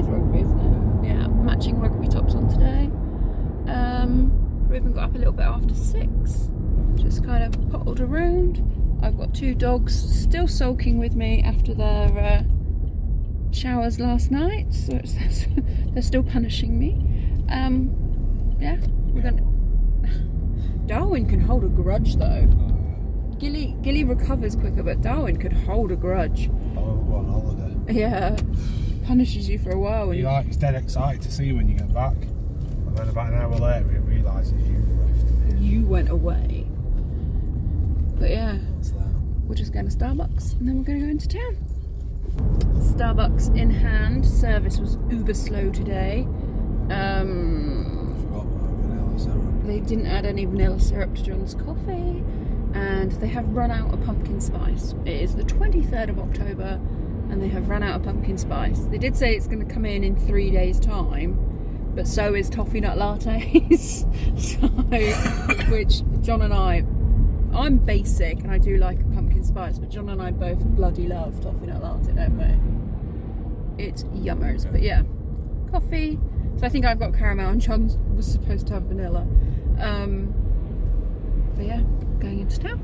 is rugby, isn't it? Yeah, matching rugby tops on today. Ruben got up a little bit after 6. Just kind of pottled around. I've got 2 dogs still sulking with me after their showers last night, so they're still punishing me. Yeah, we're gonna. Darwin can hold a grudge though. Gilly recovers quicker, but Darwin could hold a grudge. Oh, we'll go on holiday. Yeah, punishes you for a while. He's dead excited to see you when you get back, and then about an hour later he realises you left. You went away. But yeah, What's that? we're just going to Starbucks and then we're going to go into town. Starbucks in hand. Service was uber slow today. I forgot about vanilla syrup. They didn't add any vanilla syrup to John's coffee, and they have run out of pumpkin spice. It is the 23rd of October and they have run out of pumpkin spice. They did say it's going to come in 3 days time, but so is toffee nut lattes. So, which John and I'm basic and I do like a pumpkin spice, but John and I both bloody love toffee nut latte, don't we? It's yummers. But yeah, coffee. So I think I've got caramel and John was supposed to have vanilla. But yeah, going into town.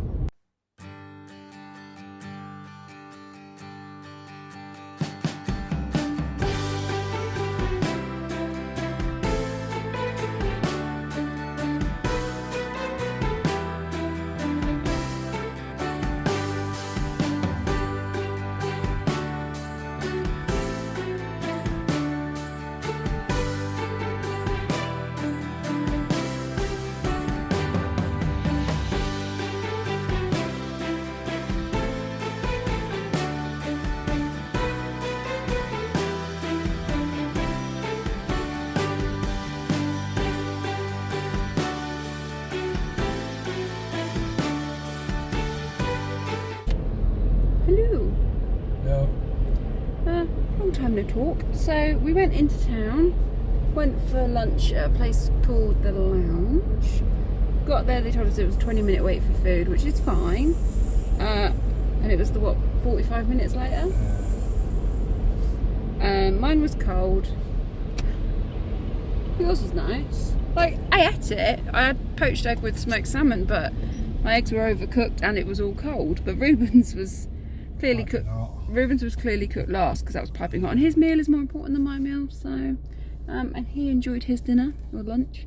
Hello. Yeah. Long time no talk. So we went into town, went for lunch at a place called The Lounge. Got there, they told us it was a 20-minute wait for food, which is fine. And it was 45 minutes later? Mine was cold. Yours was nice. Like, I ate it. I had poached egg with smoked salmon, but my eggs were overcooked and it was all cold. But Ruben's was clearly cooked. Ruben's was clearly cooked last because that was piping hot, and his meal is more important than my meal. So, and he enjoyed his dinner or lunch.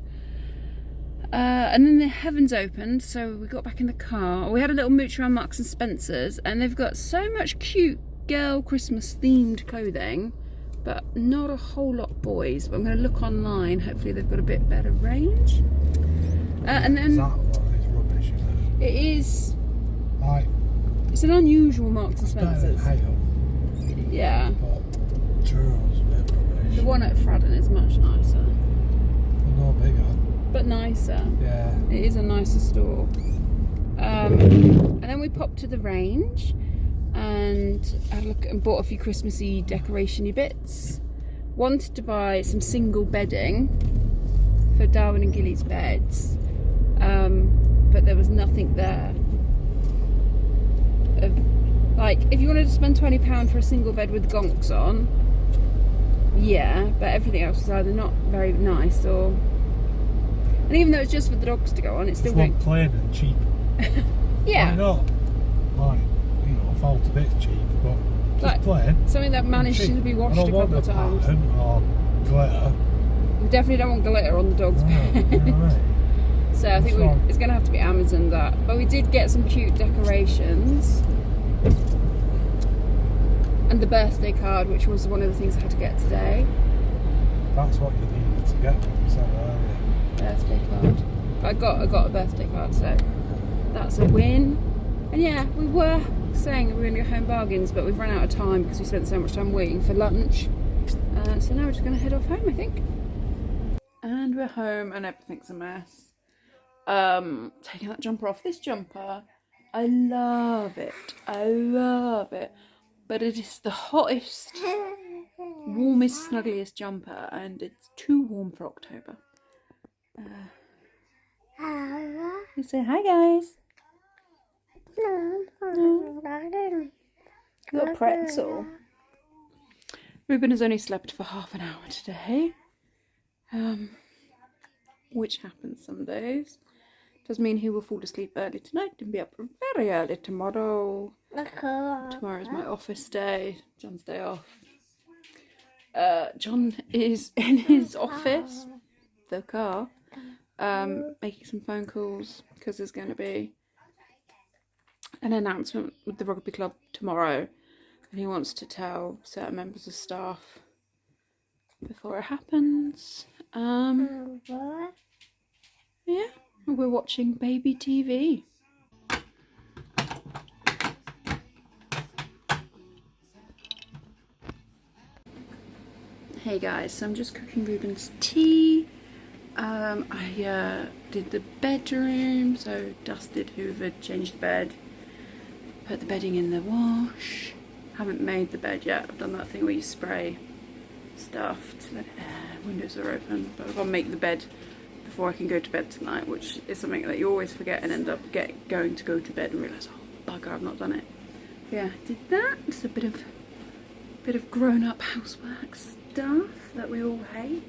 And then the heavens opened, so we got back in the car. We had a little mooch around Marks and Spencer's, and they've got so much cute girl Christmas themed clothing, but not a whole lot boys. But I'm going to look online. Hopefully they've got a bit better range. And then Is that what is rubbish, isn't it is. Like, It's an unusual Marks and it's better than Spencer's. Hale, Yeah. but churros a bit rubbish. The one at Fradden is much nicer, But no bigger. but nicer. Yeah. It is a nicer store. And then we popped to the range and had a look and bought a few Christmassy decoration-y bits. Wanted to buy some single bedding for Darwin and Gilly's beds, but there was nothing there. Like, if you wanted to spend £20 for a single bed with gonks on, yeah, but everything else was either not very nice or... And even though it's just for the dogs to go on, it's still Just want plain and cheap. Yeah. Why not? Like, you know, fall to bits cheap, but just Like, plain. something that managed cheap. to be washed I a don't want couple of the times. pattern or glitter. We definitely don't want glitter on the dog's No, bed. you know what I mean? So I think That's fine. it's going to have to be Amazon that. But we did get some cute decorations. And the birthday card, which was one of the things I had to get today. That's what you needed to get, like you said earlier. Birthday card. I got a birthday card, so that's a win. And yeah, we were saying that we were going to go home bargains, but we've run out of time because we spent so much time waiting for lunch. So now we're just going to head off home, I think. And we're home and everything's a mess. Taking that jumper off. This jumper, I love it. I love it. But it is the hottest, warmest, snuggliest jumper, and it's too warm for October. You say hi, guys. No. You got a pretzel. Ruben has only slept for half an hour today, which happens some days. Does mean he will fall asleep early tonight and be up very early tomorrow. Tomorrow's my office day, John's day off. John is in his office, the car, making some phone calls because there's going to be an announcement with the rugby club tomorrow, and he wants to tell certain members of staff before it happens. Yeah, we're watching baby TV. Hey guys, so I'm just cooking Ruben's tea. I did the bedroom, so dusted, hoovered, changed the bed, put the bedding in the wash. Haven't made the bed yet. I've done that thing where you spray stuff to let windows are open, but I've got to make the bed before I can go to bed tonight, which is something that you always forget and end up going to go to bed and realise, oh bugger, I've not done it. Yeah, did that. It's a bit of grown-up housework stuff that we all hate.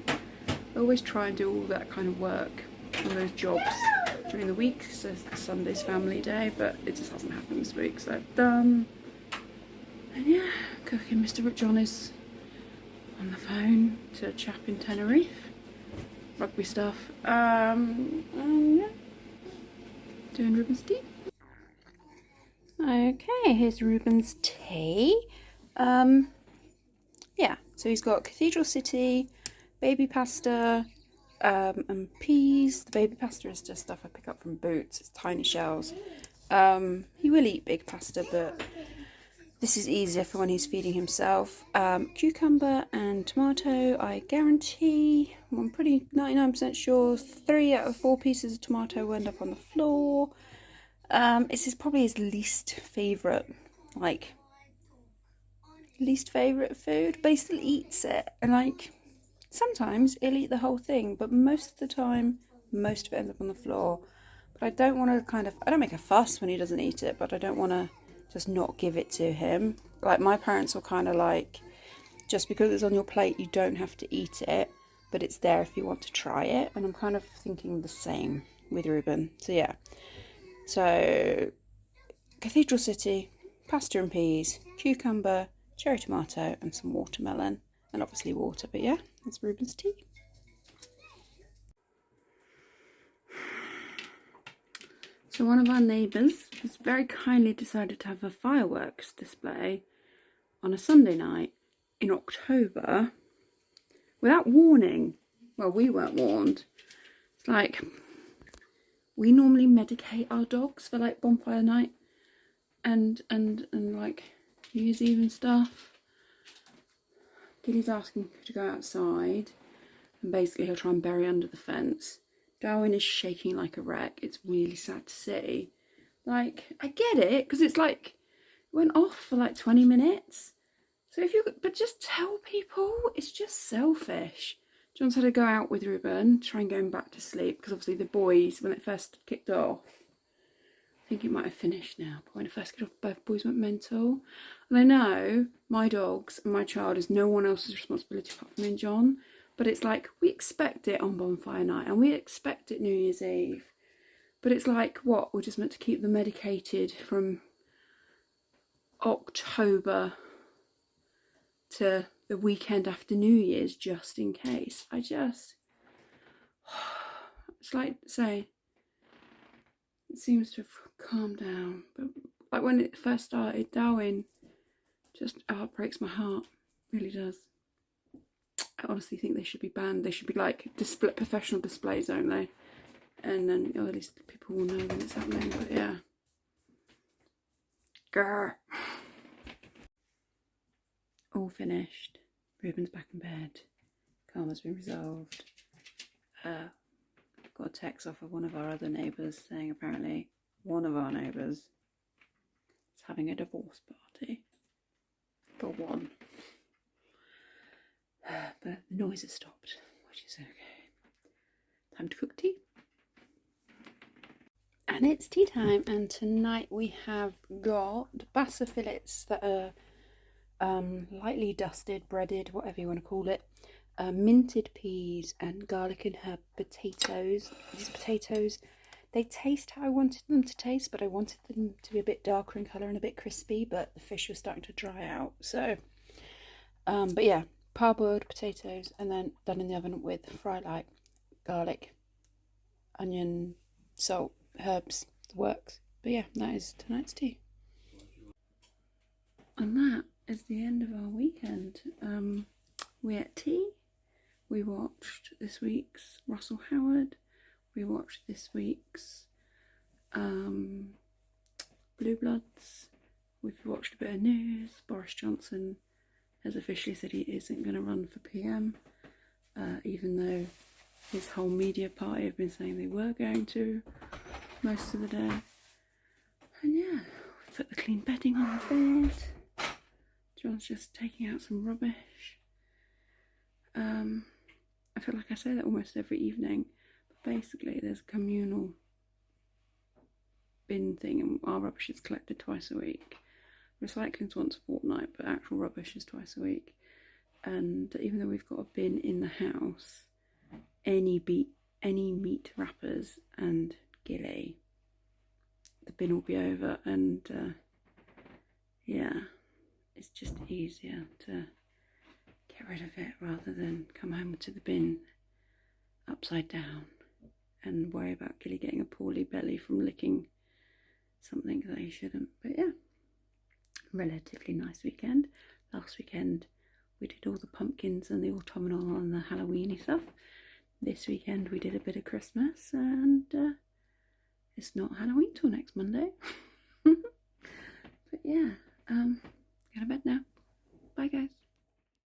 I always try and do all that kind of work on those jobs during the week, so Sunday's family day, but it just hasn't happened this week, so and yeah, cooking. Mr. John is on the phone to a chap in Tenerife, rugby stuff, and yeah, doing Ruben's tea. Okay, here's Ruben's tea. Yeah, so he's got Cathedral City, baby pasta, and peas. The baby pasta is just stuff I pick up from Boots. It's tiny shells. He will eat big pasta, but this is easier for when he's feeding himself. Cucumber and tomato, I guarantee, I'm pretty 99% sure, 3 out of 4 pieces of tomato will end up on the floor. This is probably his least favourite food, but he still eats it, and like sometimes he'll eat the whole thing, but most of the time most of it ends up on the floor. But I don't want to I don't make a fuss when he doesn't eat it, but I don't want to just not give it to him. Like my parents were kind of like, just because it's on your plate you don't have to eat it, but it's there if you want to try it, and I'm kind of thinking the same with Ruben. So yeah, so Cathedral City, pasta and peas, cucumber, cherry tomato, and some watermelon, and obviously water. But yeah, that's Ruben's tea. So one of our neighbours has very kindly decided to have a fireworks display on a Sunday night in October without warning. Well, we weren't warned. It's like, we normally medicate our dogs for like bonfire night and like New Year's Eve and stuff. Gilly's asking to go outside, and basically he'll try and bury under the fence. Darwin is shaking like a wreck. It's really sad to see. Like, I get it, because it's like, it went off for like 20 minutes. So but just tell people, it's just selfish. John's had to go out with Ruben, try and go back to sleep, because obviously the boys, when it first kicked off, I think it might have finished now, but when it first kicked off, both boys went mental. And I know my dogs and my child is no one else's responsibility apart from me and John, but it's like, we expect it on bonfire night, and we expect it New Year's Eve. But it's like, what, we're just meant to keep them medicated from October to the weekend after New Year's, just in case. It's like, say, it seems to have calmed down, but like when it first started, Darwin just, it breaks my heart, it really does. I honestly think they should be banned. They should be like professional displays only, and then at least people will know when it's happening. But yeah, grr. All finished. Ruben's back in bed. Karma's been resolved. Got a text off of one of our other neighbours saying apparently one of our neighbours is having a divorce party. For one. But the noise has stopped, which is okay. Time to cook tea. And it's tea time, and tonight we have got bassa fillets that are lightly dusted, breaded, whatever you want to call it, minted peas and garlic and herb potatoes. These potatoes, they taste how I wanted them to taste, but I wanted them to be a bit darker in colour and a bit crispy, but the fish was starting to dry out. So, but yeah, parboiled potatoes and then done in the oven with fry light, garlic, onion, salt, herbs, the works. But yeah, that is tonight's tea. And that is the end of our weekend. We had tea. We watched this week's Russell Howard. We watched this week's Blue Bloods. We've watched a bit of news. Boris Johnson has officially said he isn't going to run for PM, even though his whole media party have been saying they were going to most of the day. And yeah, we put the clean bedding on the bed. John's just taking out some rubbish. I feel like I say that almost every evening, but basically there's a communal bin thing and our rubbish is collected twice a week. Recycling's once a fortnight, but actual rubbish is twice a week. And even though we've got a bin in the house, any meat wrappers and gilly, the bin will be over, and yeah, it's just easier to get rid of it rather than come home to the bin upside down and worry about Gilly getting a poorly belly from licking something that he shouldn't. But yeah, relatively nice weekend. Last weekend we did all the pumpkins and the autumnal and the Halloweeny stuff. This weekend we did a bit of Christmas, and it's not Halloween till next Monday. But yeah, go to bed now.